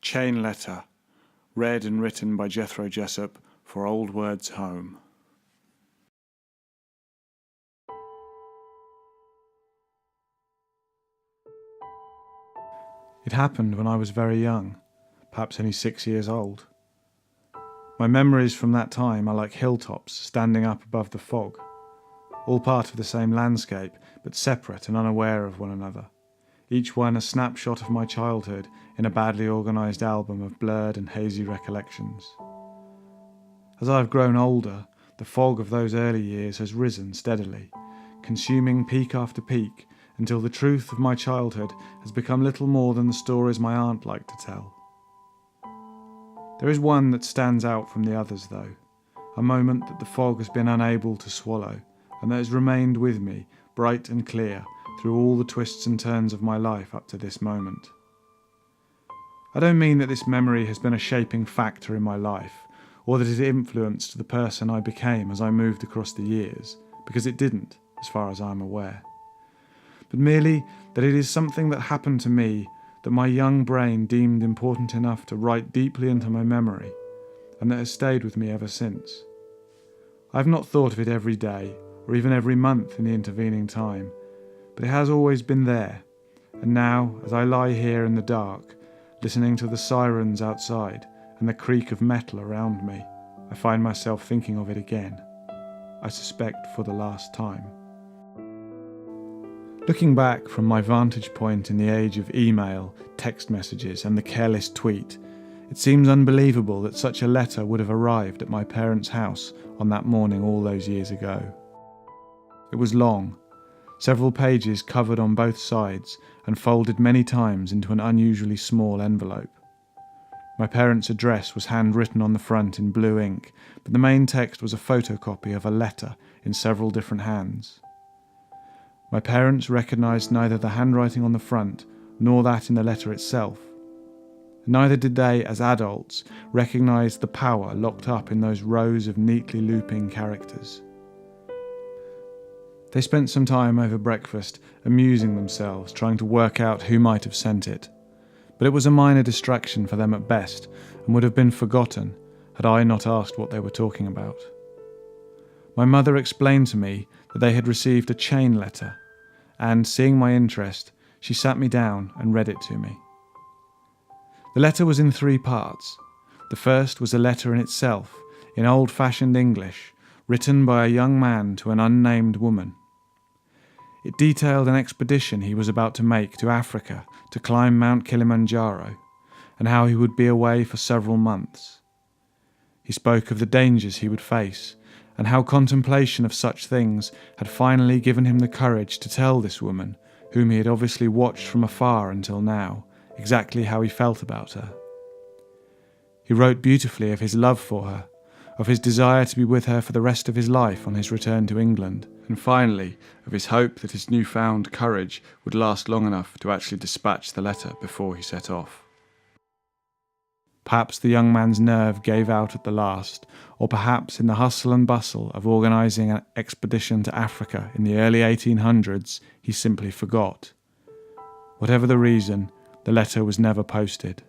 Chain Letter, read and written by Jethro Jessup for Old Words Home. It happened when I was very young, perhaps only 6 years old. My memories from that time are like hilltops standing up above the fog, all part of the same landscape, but separate and unaware of one another, each one a snapshot of my childhood in a badly organised album of blurred and hazy recollections. As I have grown older, the fog of those early years has risen steadily, consuming peak after peak, until the truth of my childhood has become little more than the stories my aunt liked to tell. There is one that stands out from the others, though, a moment that the fog has been unable to swallow, and that has remained with me, bright and clear, through all the twists and turns of my life up to this moment. I don't mean that this memory has been a shaping factor in my life, or that it influenced the person I became as I moved across the years, because it didn't, as far as I am aware. But merely that it is something that happened to me that my young brain deemed important enough to write deeply into my memory, and that has stayed with me ever since. I have not thought of it every day, or even every month in the intervening time, but it has always been there, and now, as I lie here in the dark, listening to the sirens outside and the creak of metal around me, I find myself thinking of it again, I suspect for the last time. Looking back from my vantage point in the age of email, text messages and the careless tweet, it seems unbelievable that such a letter would have arrived at my parents' house on that morning all those years ago. It was long, several pages covered on both sides and folded many times into an unusually small envelope. My parents' address was handwritten on the front in blue ink, but the main text was a photocopy of a letter in several different hands. My parents recognised neither the handwriting on the front nor that in the letter itself. Neither did they, as adults, recognise the power locked up in those rows of neatly looping characters. They spent some time over breakfast amusing themselves, trying to work out who might have sent it, but it was a minor distraction for them at best and would have been forgotten had I not asked what they were talking about. My mother explained to me that they had received a chain letter, and, seeing my interest, she sat me down and read it to me. The letter was in 3 parts. The first was a letter in itself, in old-fashioned English, written by a young man to an unnamed woman. It detailed an expedition he was about to make to Africa to climb Mount Kilimanjaro, and how he would be away for several months. He spoke of the dangers he would face, and how contemplation of such things had finally given him the courage to tell this woman, whom he had obviously watched from afar until now, exactly how he felt about her. He wrote beautifully of his love for her, of his desire to be with her for the rest of his life on his return to England, and finally of his hope that his newfound courage would last long enough to actually dispatch the letter before he set off. Perhaps the young man's nerve gave out at the last, or perhaps in the hustle and bustle of organising an expedition to Africa in the early 1800s, he simply forgot. Whatever the reason, the letter was never posted.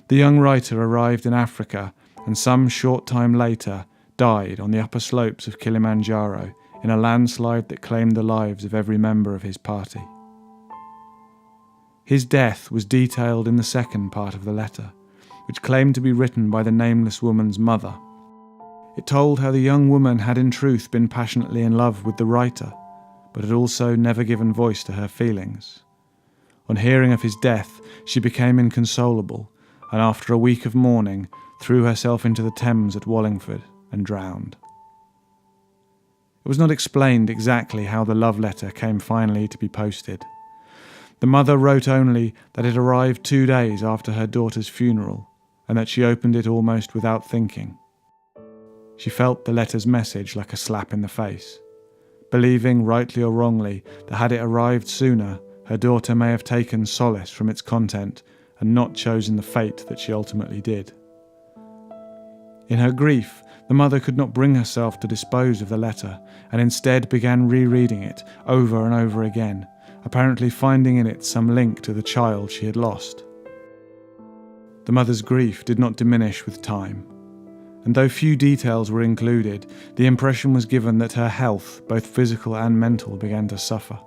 The young writer arrived in Africa and some short time later died on the upper slopes of Kilimanjaro in a landslide that claimed the lives of every member of his party. His death was detailed in the second part of the letter, which claimed to be written by the nameless woman's mother. It told how the young woman had in truth been passionately in love with the writer, but had also never given voice to her feelings. On hearing of his death, she became inconsolable, and after a week of mourning, threw herself into the Thames at Wallingford and drowned. It was not explained exactly how the love letter came finally to be posted. The mother wrote only that it arrived 2 days after her daughter's funeral, and that she opened it almost without thinking. She felt the letter's message like a slap in the face, believing, rightly or wrongly, that had it arrived sooner, her daughter may have taken solace from its content and not chosen the fate that she ultimately did. In her grief, the mother could not bring herself to dispose of the letter, and instead began rereading it over and over again, apparently finding in it some link to the child she had lost. The mother's grief did not diminish with time, and though few details were included, the impression was given that her health, both physical and mental, began to suffer.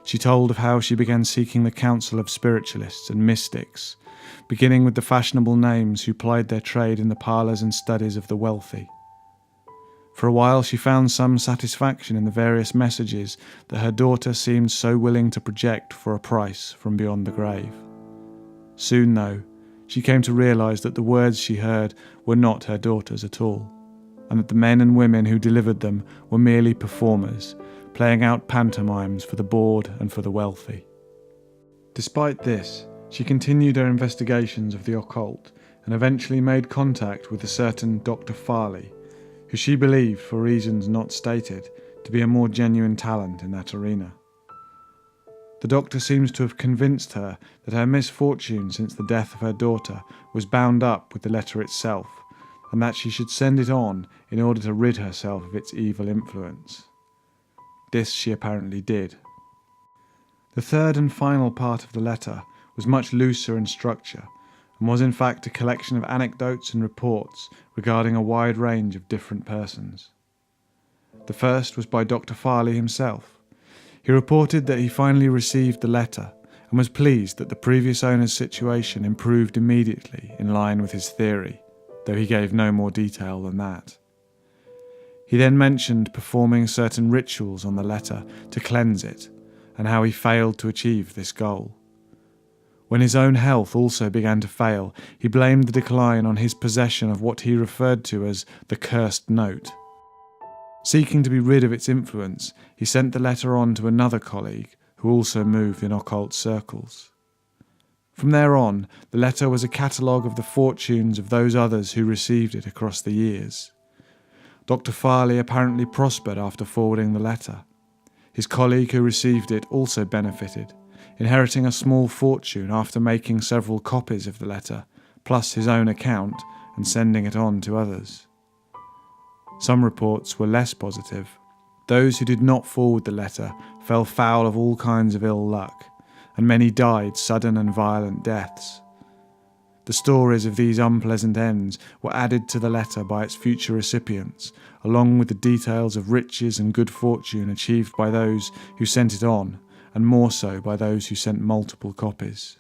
She told of how she began seeking the counsel of spiritualists and mystics, beginning with the fashionable names who plied their trade in the parlours and studies of the wealthy. For a while she found some satisfaction in the various messages that her daughter seemed so willing to project for a price from beyond the grave. Soon, though, she came to realise that the words she heard were not her daughter's at all, and that the men and women who delivered them were merely performers, playing out pantomimes for the bored and for the wealthy. Despite this, she continued her investigations of the occult and eventually made contact with a certain Dr. Farley, who she believed, for reasons not stated, to be a more genuine talent in that arena. The doctor seems to have convinced her that her misfortune since the death of her daughter was bound up with the letter itself, and that she should send it on in order to rid herself of its evil influence. This she apparently did. The third and final part of the letter was much looser in structure, and was in fact a collection of anecdotes and reports regarding a wide range of different persons. The first was by Dr. Farley himself. He reported that he finally received the letter and was pleased that the previous owner's situation improved immediately in line with his theory, though he gave no more detail than that. He then mentioned performing certain rituals on the letter to cleanse it, and how he failed to achieve this goal. When his own health also began to fail, he blamed the decline on his possession of what he referred to as the cursed note. Seeking to be rid of its influence, he sent the letter on to another colleague who also moved in occult circles. From there on, the letter was a catalogue of the fortunes of those others who received it across the years. Dr. Farley apparently prospered after forwarding the letter. His colleague who received it also benefited, inheriting a small fortune after making several copies of the letter, plus his own account, and sending it on to others. Some reports were less positive. Those who did not forward the letter fell foul of all kinds of ill luck, and many died sudden and violent deaths. The stories of these unpleasant ends were added to the letter by its future recipients, along with the details of riches and good fortune achieved by those who sent it on, and more so by those who sent multiple copies.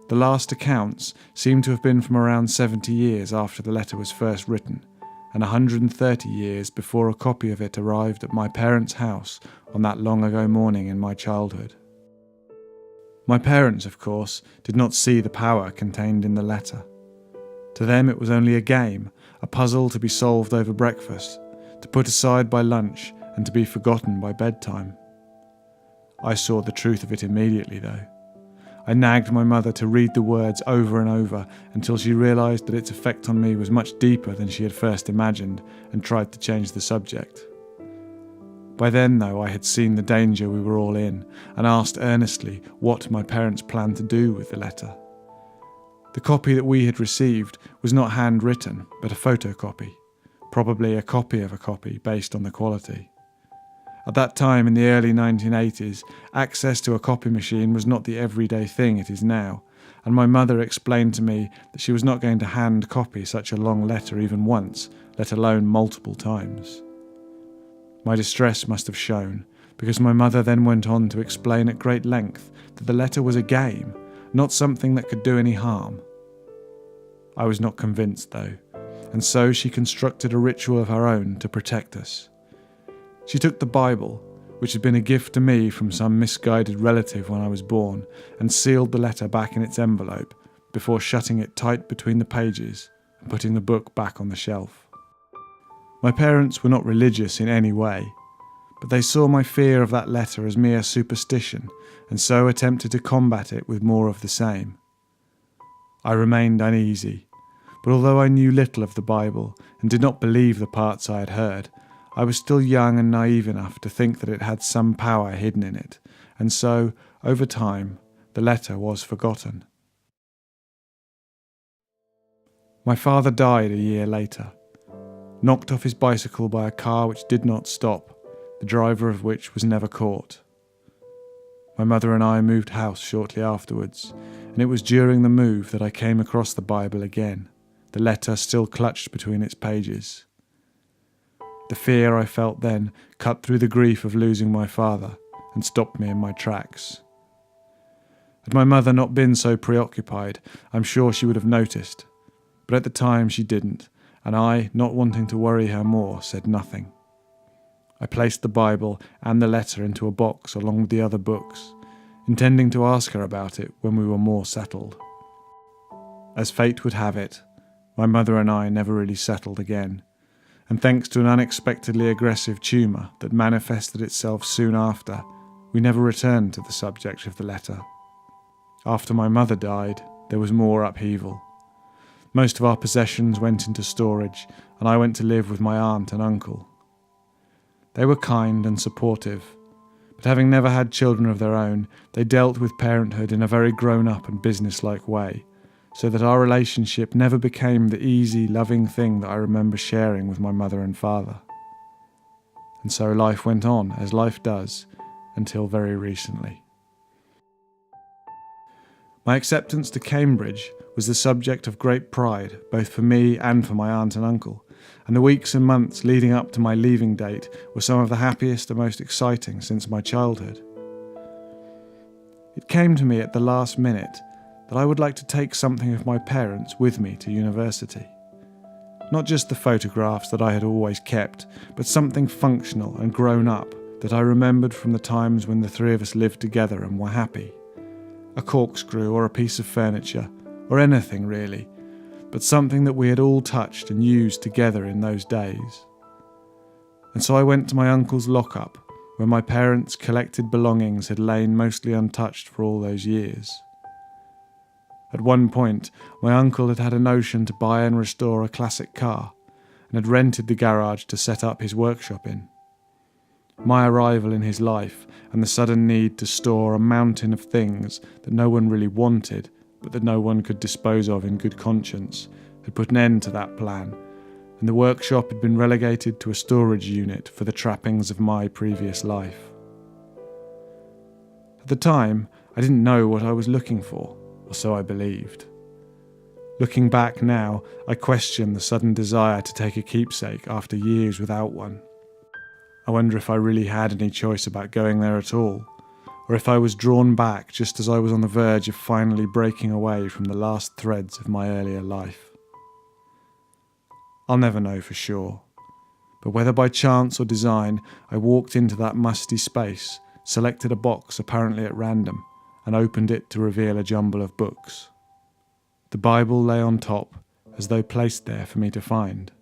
The last accounts seem to have been from around 70 years after the letter was first written, and 130 years before a copy of it arrived at my parents' house on that long-ago morning in my childhood. My parents, of course, did not see the power contained in the letter. To them it was only a game, a puzzle to be solved over breakfast, to put aside by lunch and to be forgotten by bedtime. I saw the truth of it immediately, though. I nagged my mother to read the words over and over until she realised that its effect on me was much deeper than she had first imagined, and tried to change the subject. By then, though, I had seen the danger we were all in, and asked earnestly what my parents planned to do with the letter. The copy that we had received was not handwritten, but a photocopy, probably a copy of a copy based on the quality. At that time, in the early 1980s, access to a copy machine was not the everyday thing it is now, and my mother explained to me that she was not going to hand copy such a long letter even once, let alone multiple times. My distress must have shown, because my mother then went on to explain at great length that the letter was a game, not something that could do any harm. I was not convinced, though, and so she constructed a ritual of her own to protect us. She took the Bible, which had been a gift to me from some misguided relative when I was born, and sealed the letter back in its envelope before shutting it tight between the pages and putting the book back on the shelf. My parents were not religious in any way, but they saw my fear of that letter as mere superstition, and so attempted to combat it with more of the same. I remained uneasy, but although I knew little of the Bible and did not believe the parts I had heard, I was still young and naive enough to think that it had some power hidden in it, and so, over time, the letter was forgotten. My father died a year later, knocked off his bicycle by a car which did not stop, the driver of which was never caught. My mother and I moved house shortly afterwards, and it was during the move that I came across the Bible again, the letter still clutched between its pages. The fear I felt then cut through the grief of losing my father and stopped me in my tracks. Had my mother not been so preoccupied, I'm sure she would have noticed, but at the time she didn't, and I, not wanting to worry her more, said nothing. I placed the Bible and the letter into a box along with the other books, intending to ask her about it when we were more settled. As fate would have it, my mother and I never really settled again, and thanks to an unexpectedly aggressive tumour that manifested itself soon after, we never returned to the subject of the letter. After my mother died, there was more upheaval. Most of our possessions went into storage, and I went to live with my aunt and uncle. They were kind and supportive, but having never had children of their own, they dealt with parenthood in a very grown-up and business-like way, so that our relationship never became the easy, loving thing that I remember sharing with my mother and father. And so life went on, as life does, until very recently. My acceptance to Cambridge was the subject of great pride, both for me and for my aunt and uncle, and the weeks and months leading up to my leaving date were some of the happiest and most exciting since my childhood. It came to me at the last minute that I would like to take something of my parents with me to university. Not just the photographs that I had always kept, but something functional and grown up that I remembered from the times when the three of us lived together and were happy. A corkscrew or a piece of furniture, or anything really, but something that we had all touched and used together in those days. And so I went to my uncle's lock-up, where my parents' collected belongings had lain mostly untouched for all those years. At one point, my uncle had had a notion to buy and restore a classic car, and had rented the garage to set up his workshop in. My arrival in his life, and the sudden need to store a mountain of things that no one really wanted, but that no one could dispose of in good conscience, had put an end to that plan, and the workshop had been relegated to a storage unit for the trappings of my previous life. At the time, I didn't know what I was looking for, or so I believed. Looking back now, I question the sudden desire to take a keepsake after years without one. I wonder if I really had any choice about going there at all, or if I was drawn back just as I was on the verge of finally breaking away from the last threads of my earlier life. I'll never know for sure, but whether by chance or design, I walked into that musty space, selected a box apparently at random, and opened it to reveal a jumble of books. The Bible lay on top, as though placed there for me to find.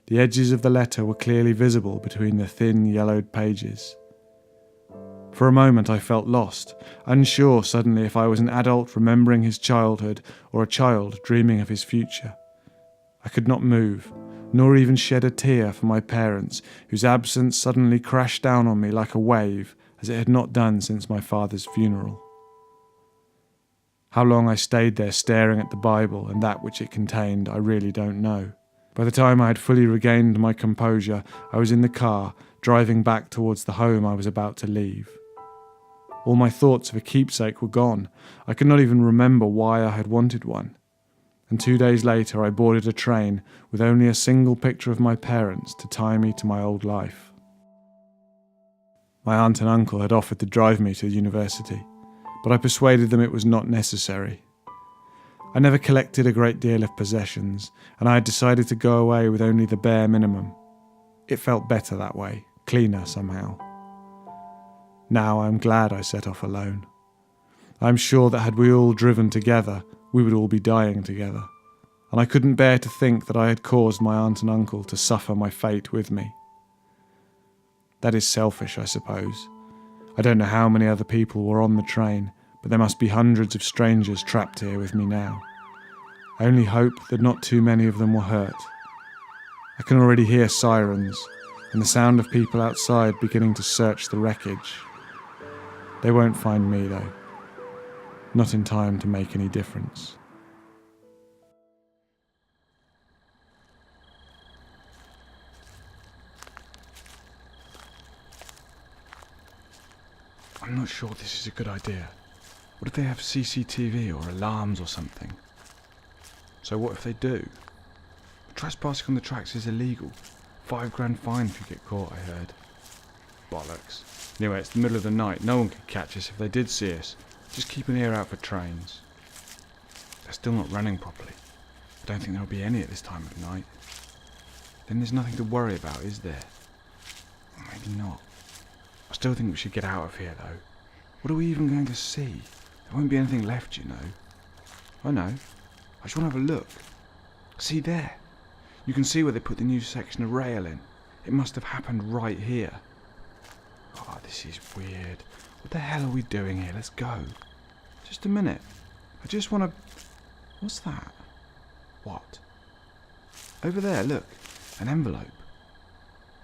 The edges of the letter were clearly visible between the thin, yellowed pages. For a moment I felt lost, unsure suddenly if I was an adult remembering his childhood or a child dreaming of his future. I could not move, nor even shed a tear for my parents, whose absence suddenly crashed down on me like a wave, as it had not done since my father's funeral. How long I stayed there staring at the Bible and that which it contained, I really don't know. By the time I had fully regained my composure, I was in the car, driving back towards the home I was about to leave. All my thoughts of a keepsake were gone. I could not even remember why I had wanted one. And 2 days later I boarded a train with only a single picture of my parents to tie me to my old life. My aunt and uncle had offered to drive me to university, but I persuaded them it was not necessary. I never collected a great deal of possessions, and I had decided to go away with only the bare minimum. It felt better that way, cleaner somehow. Now I am glad I set off alone. I am sure that had we all driven together, we would all be dying together, and I couldn't bear to think that I had caused my aunt and uncle to suffer my fate with me. That is selfish, I suppose. I don't know how many other people were on the train, but there must be hundreds of strangers trapped here with me now. I only hope that not too many of them were hurt. I can already hear sirens, and the sound of people outside beginning to search the wreckage. They won't find me, though. Not in time to make any difference. I'm not sure this is a good idea. What if they have CCTV or alarms or something? So what if they do? Trespassing on the tracks is illegal. £5 fine if you get caught, I heard. Bollocks. Anyway, it's the middle of the night. No one could catch us if they did see us. Just keep an ear out for trains. They're still not running properly. I don't think there'll be any at this time of night. Then there's nothing to worry about, is there? Or maybe not. I still think we should get out of here, though. What are we even going to see? There won't be anything left, you know. I know. I just want to have a look. See there. You can see where they put the new section of rail in. It must have happened right here. Oh, this is weird. What the hell are we doing here? Let's go. Just a minute. I just want to... What's that? What? Over there, look. An envelope.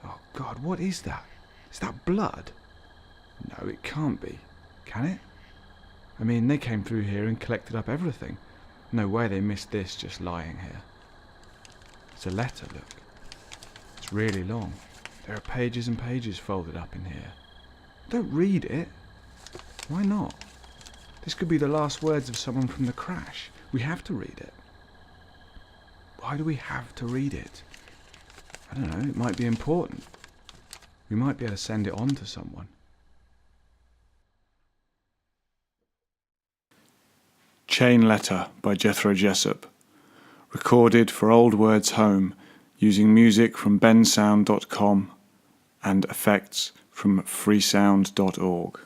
Oh, God, what is that? Is that blood? No, it can't be. Can it? I mean, they came through here and collected up everything. No way they missed this just lying here. It's a letter, look. It's really long. There are pages and pages folded up in here. Don't read it. Why not? This could be the last words of someone from the crash. We have to read it. Why do we have to read it? I don't know, it might be important. We might be able to send it on to someone. Chain Letter by Jethro Jessup. Recorded for Old Words Home using music from bensound.com and effects from freesound.org.